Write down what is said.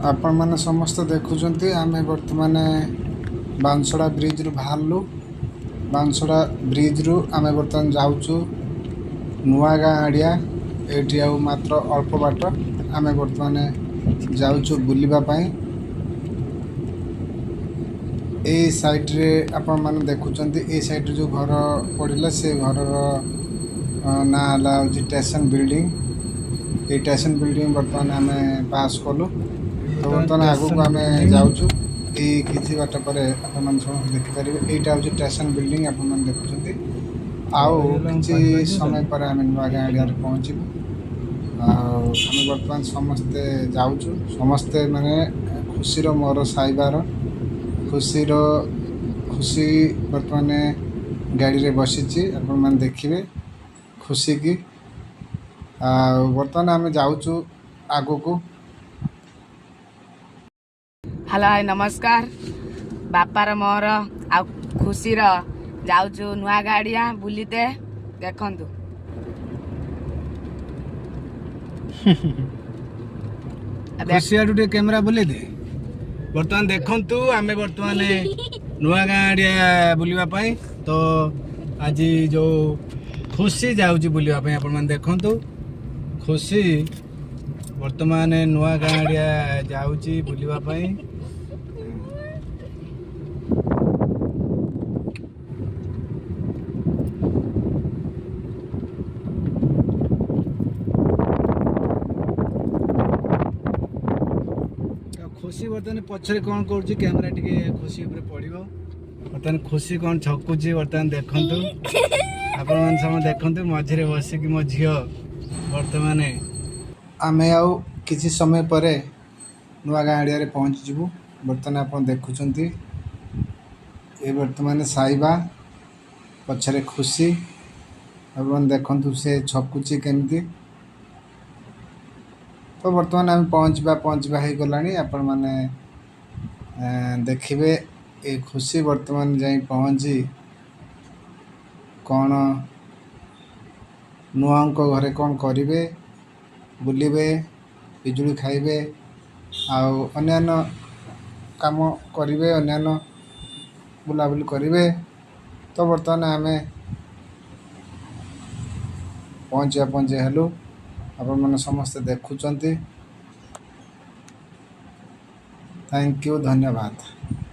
आपण मैंने समस्त देखुंत आम बर्तमान बांसड़ा ब्रिज रु बाहरलु। बांसड़ा ब्रिज रु आम बर्तमान जाऊँ नुआ गाँ आड़िया। ये आउ मात्र अल्प बाट आम बर्तमान जाऊँ बुलवाई। ए साइड रे आपण मैंने देखुंत ए साइड जो घर पड़ा से घर ना है स्टेशन बिल्डिंग। ये स्टेशन बिल्डिंग बर्तमान आम पास कलु। तो बर्तमान आगू को आम जाऊँ किसी बाट पर देखिपारे यहाँ हूँ स्टेशन बिल्डिंग आप देखुं। आउ कि समय पर आम नुआ गाँ एरिया पहुँचू। आम बर्तमान समस्ते जाऊँ समस्ते माने खुशी मोर साइबार खुशी बर्तमान गाड़ी रे बसी आपण मैंने देखिए खुशी की। बर्तमान आम जाऊँ आगू को। हेलो नमस्कार बापार मोर आ खुशी जाऊँ नुआ गाड़िया बुलीते देखंतु। खुशी आडू टे कैमरा बुले दे। बर्तमान देखंतु आमे बर्तमान नुआ गाड़िया बुलवा पाई। तो आज जो खुशी जाऊँ बुलवा पाई आपण माने देखंतु। खुशी बर्तमान नुआ गाड़िया जाऊँ बुलवा पाई। खुशी बर्तमान पछरे कौन कर कैमेरा टिके खुशी ऊपर पड़ो। बर्तमान खुशी कौन छकुची बर्तमान देखंतु आपण मन सम देखंतु। मझे बसिक मो झी बर्तमान आम आउ किसी समय पर नुआ गाँ एरिया पहुँचीजु। बर्तमान आप देखुं ये बर्तमान साइबा पछरे खुशी आप देखु से छकुची केमती। तो बर्तमान आम पहुँचवा हो गला। आपण मैंने देखिए ये खुशी बर्तमान जाई पहुँची कौन नुआ घरे कौन करेंगे बुलवे पिजुड़ी खाइबे आउ अन्य काम करेंगे अन्य बुलाबुली करेंगे। तो बर्तमान आम पहुँचे हेलु आपण मैंने समस्ते देखुं। थैंक यू धन्यवाद।